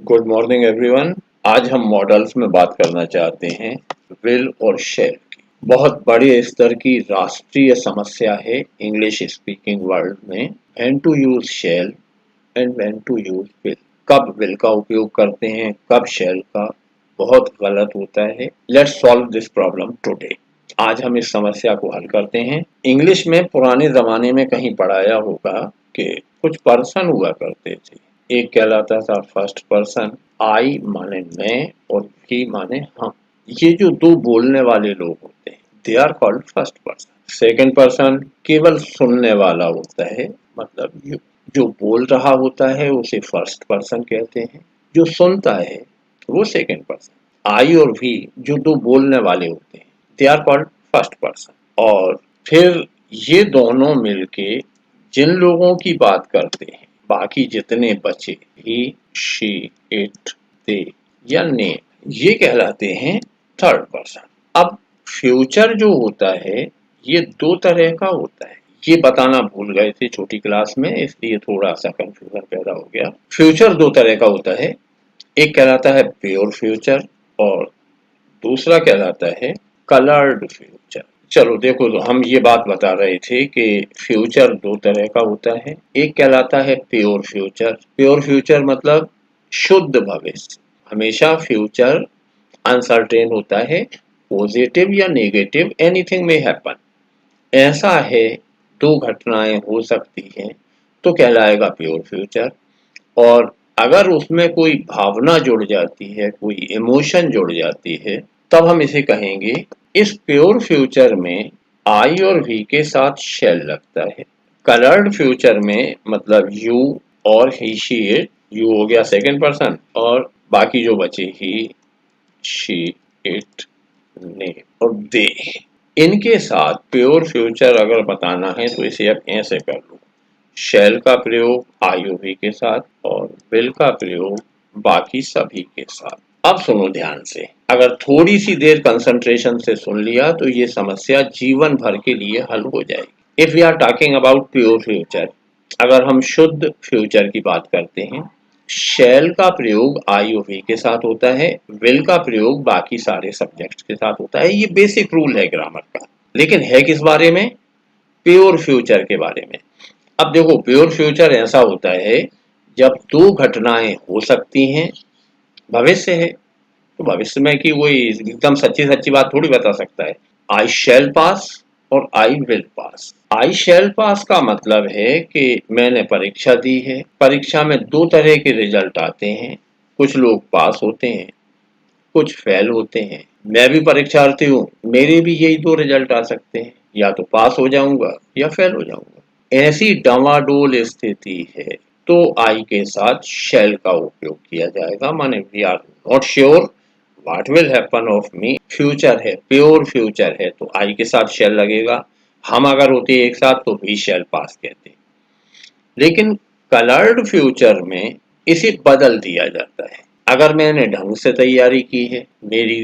Good morning everyone. आज हम models में बात करना चाहते हैं विल और शैल की। बहुत बड़े स्तर की राष्ट्रीय समस्या है इंग्लिश स्पीकिंग वर्ल्ड में, when to use shall and when to use will. कब विल का उपयोग करते हैं, कब शैल का, बहुत गलत होता है। Let's solve this problem today. आज हम इस समस्या को हल करते हैं। इंग्लिश में पुराने जमाने में कहीं पढ़ाया होगा कि कुछ पर्सन हुआ करते थे। एक कहलाता था फर्स्ट पर्सन, आई माने मैं और ही माने हम। ये जो दो बोलने वाले लोग होते हैं they are called first person. Second person केवल सुनने वाला होता है, मतलब जो बोल रहा होता है उसे फर्स्ट पर्सन कहते हैं, जो सुनता है वो सेकंड पर्सन। आई और वी जो दो बोलने वाले होते हैं they are called first person. और फिर ये दोनों मिलके जिन लोगों की बात करते हैं, बाकी जितने बचे ही, शी, इट, दे या ने, ये कहलाते हैं थर्ड पर्सन। अब फ्यूचर जो होता है ये दो तरह का होता है। ये बताना भूल गए थे छोटी क्लास में, इसलिए थोड़ा सा कंफ्यूजन पैदा हो गया। फ्यूचर दो तरह का होता है, एक कहलाता है प्योर फ्यूचर और दूसरा कहलाता है कलर्ड फ्यूचर। चलो देखो, तो हम ये बात बता रहे थे कि फ्यूचर दो तरह का होता है। एक कहलाता है प्योर फ्यूचर। प्योर फ्यूचर मतलब शुद्ध भविष्य। हमेशा फ्यूचर अनसर्टेन होता है, पॉजिटिव या नेगेटिव एनीथिंग में हैपन। ऐसा है दो घटनाएं हो सकती हैं तो कहलाएगा प्योर फ्यूचर। और अगर उसमें कोई भावना जुड़ जाती है, कोई इमोशन जुड़ जाती है, तब हम इसे कहेंगे। इस प्योर फ्यूचर में आई और वी के साथ शैल लगता है। कलर्ड फ्यूचर में मतलब यू और ही, शी, इट, यू हो गया सेकंड पर्सन और बाकी जो बचे ही, शी, इट, ने और दे, इनके साथ प्योर फ्यूचर अगर बताना है तो इसे अब ऐसे कर लो। शैल का प्रयोग आई और वी के साथ और विल का प्रयोग बाकी सभी के साथ। अब सुनो ध्यान से, अगर थोड़ी सी देर कंसंट्रेशन से सुन लिया तो ये समस्या जीवन भर के लिए हल हो जाएगी। If we are talking about pure future, अगर हम शुद्ध फ्यूचर की बात करते हैं, शैल का प्रयोग आई और वी के साथ होता है, विल का प्रयोग बाकी सारे सब्जेक्ट्स के साथ होता है। ये बेसिक रूल है ग्रामर का। लेकिन है किस बारे में? प्योर फ्यूचर के बारे में। अब देखो, प्योर फ्यूचर ऐसा होता है जब दो घटनाएं हो सकती हैं। भविष्य है तो भविष्य में की कोई एकदम सच्ची सच्ची बात थोड़ी बता सकता है। आई शैल पास और आई विल पास। आई शैल पास का मतलब है कि मैंने परीक्षा दी है, परीक्षा में दो तरह के रिजल्ट आते हैं। कुछ लोग पास होते हैं, कुछ फेल होते हैं। मैं भी परीक्षार्थी हूँ, मेरे भी यही दो रिजल्ट आ सकते हैं, या तो पास हो जाऊंगा या फेल हो जाऊंगा। ऐसी डामाडोल स्थिति है तो आई के साथ शैल का उपयोग किया जाएगा, माने we are not sure what will happen of me. Future है, प्योर फ्यूचर है तो आई के साथ शैल लगेगा। हम अगर होते एक साथ तो वी शैल पास कहते। लेकिन कलर्ड फ्यूचर में इसे बदल दिया जाता है। अगर मैंने ढंग से तैयारी की है, मेरी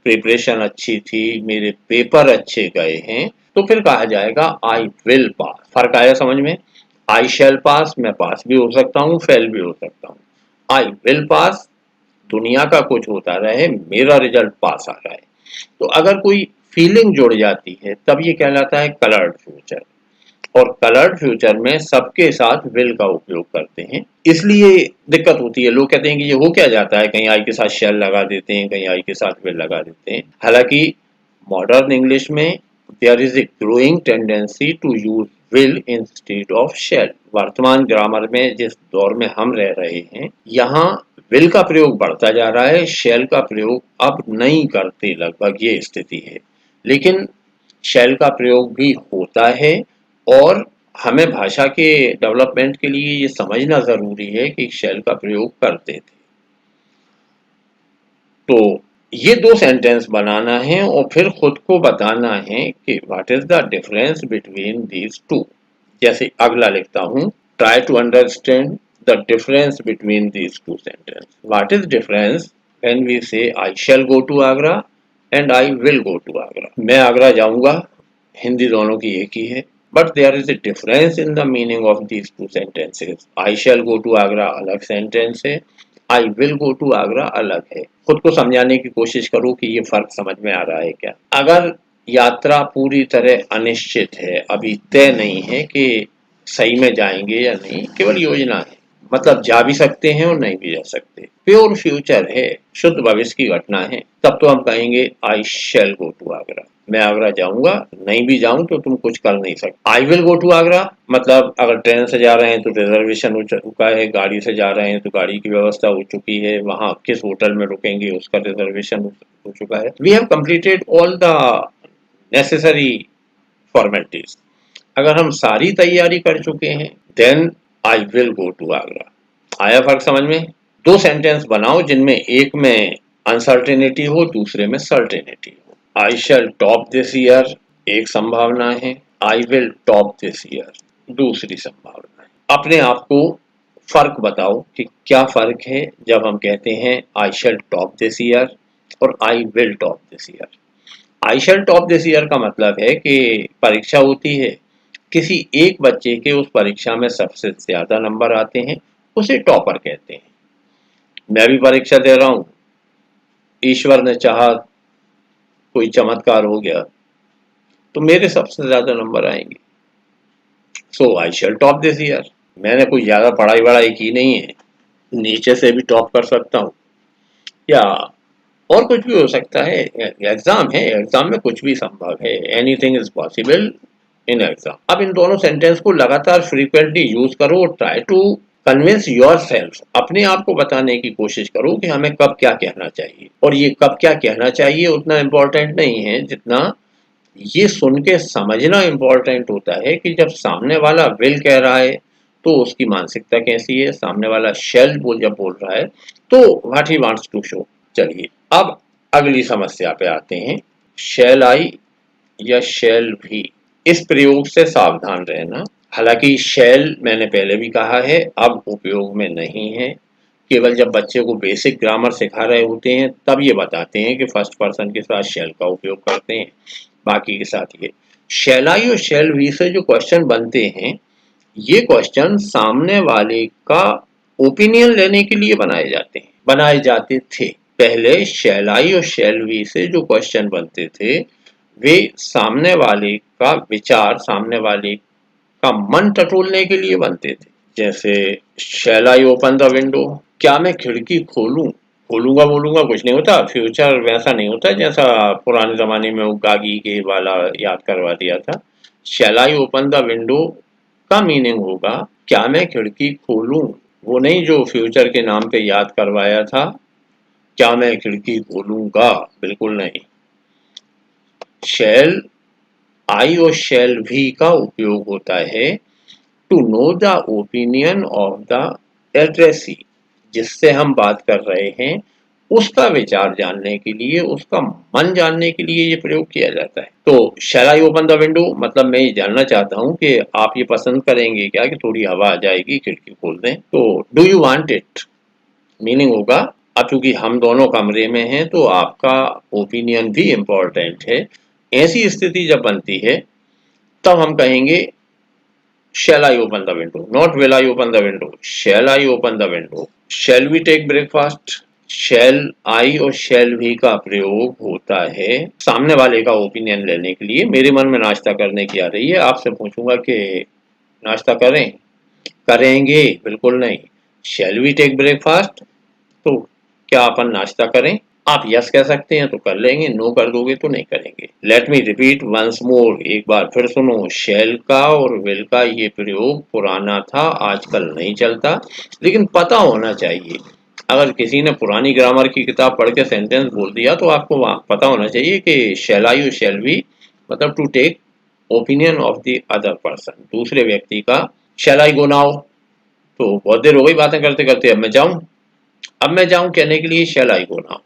प्रिपरेशन अच्छी थी, मेरे पेपर अच्छे गए हैं, तो फिर कहा जाएगा आई विल पास। फर्क आया समझ में? आई शैल पास, मैं पास भी हो सकता हूँ, फेल भी हो सकता हूँ। आई विल पास, दुनिया का कुछ होता रहे, मेरा रिजल्ट पास आ रहा है। तो अगर कोई फीलिंग जुड़ जाती है तब ये कहलाता है कलर्ड फ्यूचर। और कलर्ड फ्यूचर में सबके साथ विल का उपयोग करते हैं, इसलिए दिक्कत होती है। लोग कहते हैं कि ये हो क्या जाता है, कहीं आई के साथ शेल लगा देते हैं, कहीं आई के साथ विल लगा देते हैं। हालांकि मॉडर्न इंग्लिश में there is a growing tendency to use will instead of shall. वर्तमान ग्रामर में जिस दौर में हम रह रहे हैं, यहाँ विल का प्रयोग बढ़ता जा रहा है, शेल का प्रयोग अब नहीं करते लगभग, ये स्थिति है। लेकिन शेल का प्रयोग भी होता है और हमें भाषा के डेवलपमेंट के लिए ये समझना जरूरी है कि शेल का प्रयोग करते थे। तो ये दो सेंटेंस बनाना है और फिर खुद को बताना है कि what is the difference between these two. जैसे अगला लिखता हूं, try to understand the difference between these two sentence. What is difference when we say I shall go to Agra and I will go to Agra. मैं आगरा जाऊंगा, हिंदी दोनों की एक ही है, but there is a difference in the meaning of these two sentences. I shall go to Agra अलग sentence है, I will go to Agra अलग है। खुद को समझाने की कोशिश करो कि ये फर्क समझ में आ रहा है क्या। अगर यात्रा पूरी तरह अनिश्चित है, अभी तय नहीं है कि सही में जाएंगे या नहीं, केवल योजना है, मतलब जा भी सकते हैं और नहीं भी जा सकते, प्योर फ्यूचर है, शुद्ध भविष्य की घटना है, तब तो हम कहेंगे आई शैल गो टू आगरा, मैं आगरा जाऊंगा, नहीं भी जाऊं तो तुम कुछ कर नहीं सकते। I will go to Agra मतलब अगर ट्रेन से जा रहे हैं तो रिजर्वेशन हो चुका है, गाड़ी से जा रहे हैं तो गाड़ी की व्यवस्था हो चुकी है, वहां किस होटल में रुकेंगे उसका रिजर्वेशन हो चुका है। We have completed all the necessary formalities. अगर हम सारी तैयारी कर चुके हैं then I will go to Agra. आया फर्क समझ में। दो सेंटेंस बनाओ जिनमें एक में अनसर्टेनिटी हो, दूसरे में सर्टेनिटी हो। आई शैल टॉप दिस ईयर एक संभावना है, I will top this year दूसरी संभावना है। अपने आप को फर्क बताओ कि क्या फर्क है जब हम कहते हैं I shall top this year और I will top this year. I shall top this year का मतलब है कि परीक्षा होती है, किसी एक बच्चे के उस परीक्षा में सबसे ज्यादा नंबर आते हैं, उसे टॉपर कहते हैं। मैं भी परीक्षा दे रहा हूं, ईश्वर ने चाहा, कोई चमत्कार हो गया तो मेरे सबसे ज्यादा नंबर आएंगे, सो आई शैल टॉप दिस ईयर। मैंने कोई ज्यादा पढ़ाई वढ़ाई की नहीं है, नीचे से भी टॉप कर सकता हूँ, या और कुछ भी हो सकता है। एग्जाम है, एग्जाम में कुछ भी संभव है, anything is possible in exam. अब इन दोनों सेंटेंस को लगातार फ्रीक्वेंटली यूज करो और try to convince yourself, अपने आप को बताने की कोशिश करो कि हमें कब क्या कहना चाहिए। और ये कब क्या कहना चाहिए उतना इम्पोर्टेंट नहीं है जितना ये सुन के समझना इम्पोर्टेंट होता है कि जब सामने वाला विल कह रहा है तो उसकी मानसिकता कैसी है, सामने वाला शेल जब बोल रहा है तो what he wants to show. चलिए अब अगली समस्या पे आते हैं। शेल आई या शेल भी, इस प्रयोग से सावधान रहना। हालांकि शेल मैंने पहले भी कहा है अब उपयोग में नहीं है, केवल जब बच्चे को बेसिक ग्रामर सिखा रहे होते हैं तब ये बताते हैं कि फर्स्ट पर्सन के साथ शेल का उपयोग करते हैं, बाकी के साथ ये। शेल आई और शेल वी से जो क्वेश्चन बनते हैं ये क्वेश्चन सामने वाले का ओपिनियन लेने के लिए बनाए जाते थे। पहले शेल आई और शेल वी से जो क्वेश्चन बनते थे वे सामने वाले का विचार, सामने वाले का मन टटोलने के लिए बनते थे। जैसे शैल आई ओपन द विंडो, क्या मैं खिड़की खोलूं, खोलूंगा बोलूंगा कुछ नहीं होता, फ्यूचर वैसा नहीं होता जैसा पुराने जमाने में वो गागी के वाला याद करवा दिया था। शैल आई ओपन द विंडो का मीनिंग होगा क्या मैं खिड़की खोलूं, वो नहीं जो फ्यूचर के नाम पे याद करवाया था, क्या मैं खिड़की खोलूंगा, बिल्कुल नहीं। शैल आई और शैल भी का उपयोग होता है to know the opinion of the addressee, जिससे हम बात कर रहे हैं उसका विचार जानने के लिए, उसका मन जानने के लिए ये प्रयोग किया जाता है। तो शैल आई ओपन द विंडो मतलब मैं ये जानना चाहता हूँ कि आप ये पसंद करेंगे क्या कि थोड़ी हवा आ जाएगी, खिड़की खोल दें। तो do you want it meaning होगा, अब चूंकि हम दोनों कमरे में हैं तो आपका ओपिनियन भी इम्पोर्टेंट है। ऐसी स्थिति जब बनती है तब हम कहेंगे shall I open the window, not will I open the window, shall I open the window, shall we take breakfast। shall I और shall we का प्रयोग होता है सामने वाले का ओपिनियन लेने के लिए। मेरे मन में नाश्ता करने की आ रही है, आपसे पूछूंगा कि नाश्ता करें, करेंगे, बिल्कुल नहीं। shall we take breakfast तो क्या अपन नाश्ता करें, आप यस कह सकते हैं तो कर लेंगे, नो कर दोगे तो नहीं करेंगे। Let me repeat once more, एक बार फिर सुनो। शेल का और विल का ये प्रयोग पुराना था, आजकल नहीं चलता, लेकिन पता होना चाहिए। अगर किसी ने पुरानी ग्रामर की किताब पढ़ के सेंटेंस बोल दिया तो आपको पता होना चाहिए कि शेल आई और शेल बी मतलब to take opinion of the other person, दूसरे व्यक्ति का। शेल आई गो नाउ, तो बहुत देर हो गई बातें करते करते, अब मैं जाऊं कहने के लिए शेल आई गो नाउ।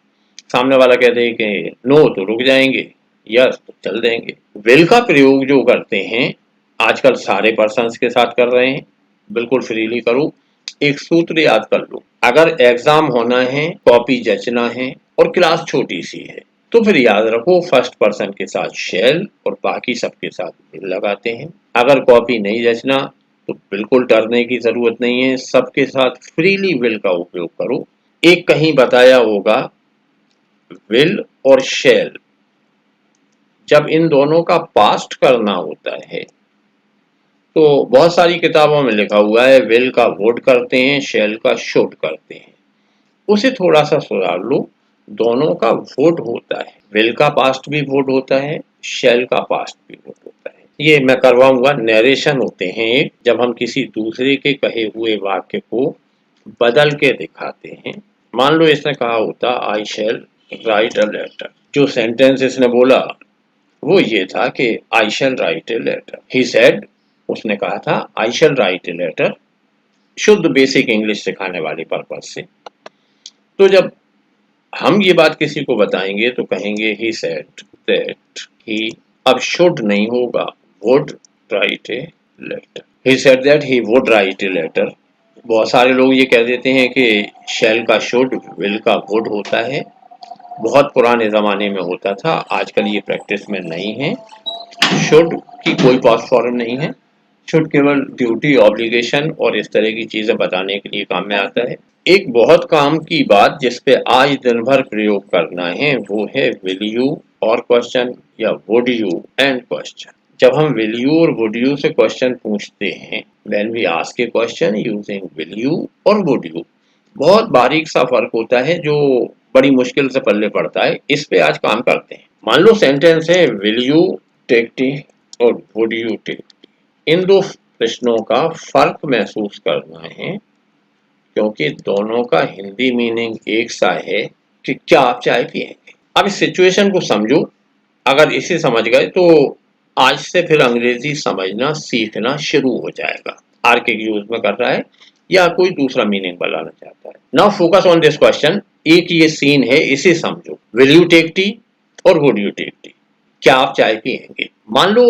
सामने वाला कहते हैं कि नो तो रुक जाएंगे, यस तो चल देंगे। विल का प्रयोग जो करते हैं आजकल सारे पर्सन्स के साथ कर रहे हैं, बिल्कुल फ्रीली करो। एक सूत्र याद कर लो, अगर एग्जाम होना है, कॉपी जचना है और क्लास छोटी सी है तो फिर याद रखो फर्स्ट पर्सन के साथ शेल और बाकी सबके साथ विल लगाते हैं। अगर कॉपी नहीं जचना तो बिल्कुल डरने की जरूरत नहीं है, सबके साथ फ्रीली विल का उपयोग करो, एक कहीं बताया होगा विल और शैल, जब इन दोनों का पास्ट करना होता है तो बहुत सारी किताबों में लिखा हुआ है विल का वुड करते हैं, शैल का शुड करते हैं। उसे थोड़ा सा सुधार लो, दोनों का वुड होता है, विल का पास्ट भी वुड होता है, शैल का पास्ट भी वुड होता है। ये मैं करवाऊंगा, नरेशन होते हैं एक, जब हम किसी दूसरे के कहे हुए वाक्य को बदल के दिखाते हैं। मान लो इसने कहा होता I shall write a letter, जो सेंटेंस इसने बोला वो ये था कि I shall write a letter. He said, उसने कहा था I shall write a letter, शुद्ध बेसिक इंग्लिश सिखाने वाले पर्पज से। तो जब हम ये बात किसी को बताएंगे तो कहेंगे ही सेड दैट ही, अब शुड नहीं होगा, would write a letter. He said that he would write a letter. बहुत सारे लोग ये कह देते हैं कि शैल का शुड, विल का वुड होता है। बहुत पुराने ज़माने में होता था, आजकल ये प्रैक्टिस में नहीं है। शुड की कोई पास्ट फॉर्म नहीं है, शुड केवल ड्यूटी, ऑब्लिगेशन और इस तरह की चीज़ें बताने के लिए काम में आता है। एक बहुत काम की बात जिस पे आज दिन भर प्रयोग करना है वो है विल यू और क्वेश्चन, या वुड यू एंड क्वेश्चन। जब हम विल यू और वुड यू से क्वेश्चन पूछते हैं, when we ask a question using will you और वुड यू, बहुत बारीक सा फर्क होता है जो बड़ी मुश्किल से पल्ले पड़ता है। इस पे आज काम करते हैं। मान लो सेंटेंस है विल यू टेक टी और वुड यू टेक टी। इन दो प्रश्नों का फर्क महसूस करना है क्योंकि दोनों का हिंदी मीनिंग एक सा है कि क्या आप चाय पिएंगे। अब इस सिचुएशन को समझो, अगर इसे समझ गए तो आज से फिर अंग्रेजी समझना सीखना शुरू हो जाएगा। आर के यूज में कर रहा है या कोई दूसरा मीनिंग बनाना चाहता है। Now focus on this question. एक ये सीन है, इसे समझो। विल यू टेक टी और वुड यू टेक टी, क्या आप चाय पिएंगे। मान लो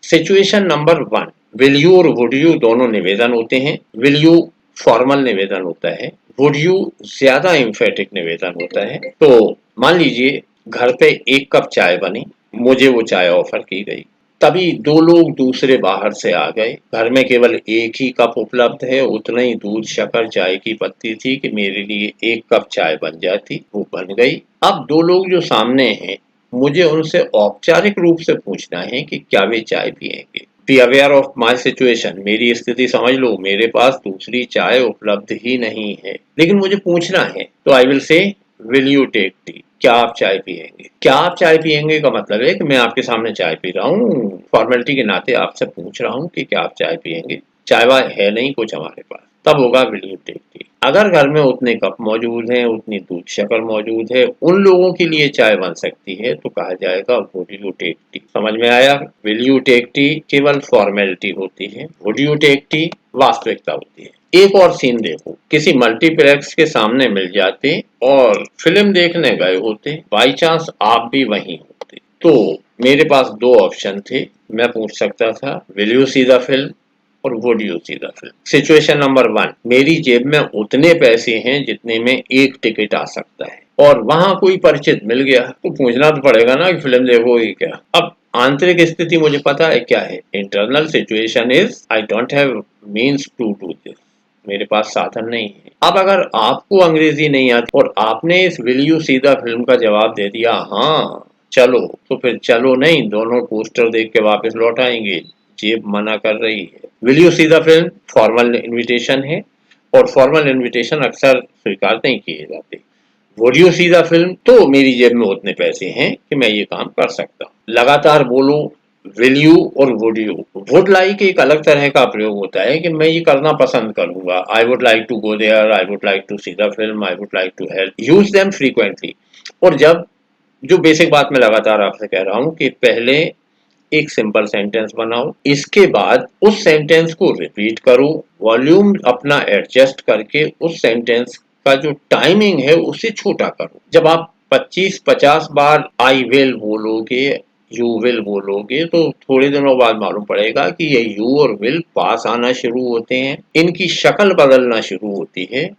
सिचुएशन नंबर 1, विल यू और वुड यू दोनों निवेदन होते हैं। विल यू फॉर्मल निवेदन होता है, वुड यू ज्यादा एम्फेटिक निवेदन होता है। तो मान लीजिए घर पे 1 कप चाय बनी, मुझे वो चाय ऑफर की गई। तभी 2 लोग दूसरे बाहर से आ गए, घर में केवल 1 ही कप उपलब्ध है, उतना ही दूध, शक्कर, चाय की पत्ती थी कि मेरे लिए 1 कप चाय बन जाती, वो बन गई। अब 2 लोग जो सामने हैं, मुझे उनसे औपचारिक रूप से पूछना है कि क्या वे चाय पिएंगे। Be aware of my situation, मेरी स्थिति समझ लो, मेरे पास दूसरी चाय उपलब्ध ही नहीं है, लेकिन मुझे पूछना है। तो I will say will you take tea, क्या आप चाय पिएंगे। क्या आप चाय पिएंगे का मतलब है कि मैं आपके सामने चाय पी रहा हूँ, फॉर्मेलिटी के नाते आपसे पूछ रहा हूँ कि क्या आप चाय पिएंगे। चाय वाय है नहीं कुछ हमारे पास, तब होगा विल यू टेक टी। अगर घर में उतने कप मौजूद हैं, उतनी दूध शक्कर मौजूद है, उन लोगों के लिए चाय बन सकती है, तो कहा जाएगा वुड यू टेक टी। समझ में आया। विल यू टेक टी केवल फॉर्मेलिटी होती है, वुड यू टेक टी वास्तविकता होती है। एक और सीन देखो, किसी मल्टीप्लेक्स के सामने मिल जाते और फिल्म देखने गए होते, बाई चांस आप भी वहीं होते, तो मेरे पास 2 ऑप्शन थे। मैं पूछ सकता था will you see the film और would you see the film. Situation number 1, मेरी जेब में उतने पैसे हैं जितने में 1 टिकट आ सकता है और वहां कोई परिचित मिल गया, तो पूछना तो पड़ेगा ना कि फिल्म देखोगे क्या। अब आंतरिक स्थिति मुझे पता है क्या है। Internal situation is I don't have means to do this, मेरे पास साधन नहीं है। अब अगर आपको अंग्रेजी नहीं आती और आपने इस will you see the film का जवाब दे दिया हाँ चलो, तो फिर चलो नहीं, दोनों पोस्टर देख के वापस लौट आएंगे, जेब मना कर रही है। Will you see the film formal invitation है और फॉर्मल इन्विटेशन अक्सर स्वीकार नहीं किए जाते। Would you see the film, तो मेरी जेब में उतने पैसे हैं कि मैं ये काम कर सकता हूँ। लगातार बोलो विल यू और वुड यू। वुड लाइक एक अलग तरह का प्रयोग होता है कि मैं ये करना पसंद करूंगा, I would like to go there, I would like to see the film, I would like to help, use them frequently. और जब, जो बेसिक बात मैं लगातार आपसे कह रहा हूं कि पहले एक सिंपल सेंटेंस बनाओ, इसके बाद उस सेंटेंस को रिपीट करो, वॉल्यूम अपना एडजस्ट करके उस सेंटेंस का जो टाइमिंग है उसे छोटा करो। जब आप 25-50 बार आई विल बोलोगे, यू विल बोलोगे, तो थोड़े दिनों बाद मालूम पड़ेगा कि ये यू और विल पास आना शुरू होते हैं, इनकी शक्ल बदलना शुरू होती है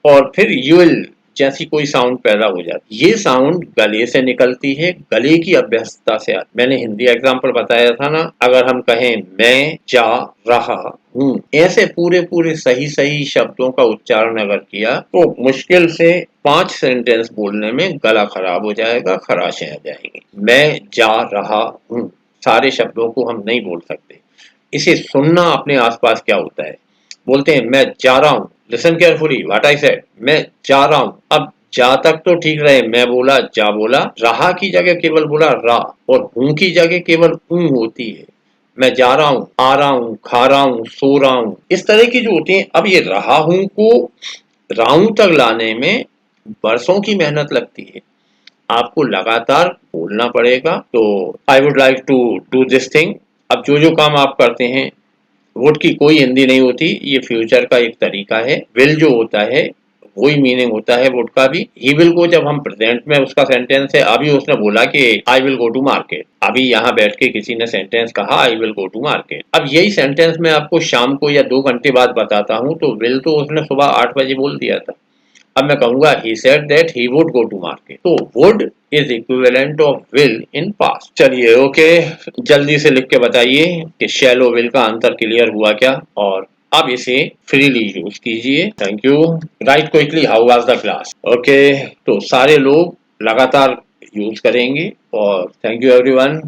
और फिर यू विल जैसी कोई साउंड पैदा हो जाती है। ये साउंड गले से निकलती है, गले की अभ्यस्तता से आती। मैंने हिंदी एग्जाम्पल बताया था ना, अगर हम कहें मैं जा रहा हूँ, ऐसे पूरे पूरे सही सही शब्दों का उच्चारण अगर किया तो मुश्किल से 5 सेंटेंस बोलने में गला खराब हो जाएगा, खराशें आ जाएंगी। मैं जा रहा हूँ, सारे शब्दों को हम नहीं बोल सकते। इसे सुनना अपने आसपास क्या होता है। बोलते हैं मैं जा रहा हूँ, listen carefully what I said, मैं जा रहा हूँ। अब जा तक तो ठीक रहे, मैं बोला जा बोला, रहा की जगह केवल बोला रा, और हूं की जगह केवल ऊ होती है। मैं जा रहा हूँ, आ रहा हूँ, खा रहा हूँ, सो रहा हूँ, इस तरह की जो होती है। अब ये रहा हूं को राहू तक लाने में बरसों की मेहनत लगती है, आपको लगातार बोलना पड़ेगा। तो I would like to do this thing. अब जो जो काम आप करते हैं, वुड की कोई हिंदी नहीं होती, ये फ्यूचर का एक तरीका है। विल जो होता है वही मीनिंग होता है वुड का भी। ही विल को जब हम प्रेजेंट में उसका सेंटेंस है, अभी उसने बोला कि I will go to market, अभी यहाँ बैठ के किसी ने सेंटेंस कहा I will go to market. अब यही सेंटेंस मैं आपको शाम को या 2 घंटे बाद बताता हूँ, तो विल तो उसने सुबह 8 बजे बोल दिया था। अब मैं कहूंगा he said that he would go to market, तो would is equivalent of will in past। चलिए ओके, जल्दी से लिख के बताइए कि शैलो विल का आंसर क्लियर हुआ क्या, और अब इसे फ्रीली यूज कीजिए। Thank you. Right quickly how was the class. Okay, तो सारे लोग लगातार यूज करेंगे, और थैंक यू एवरीवन।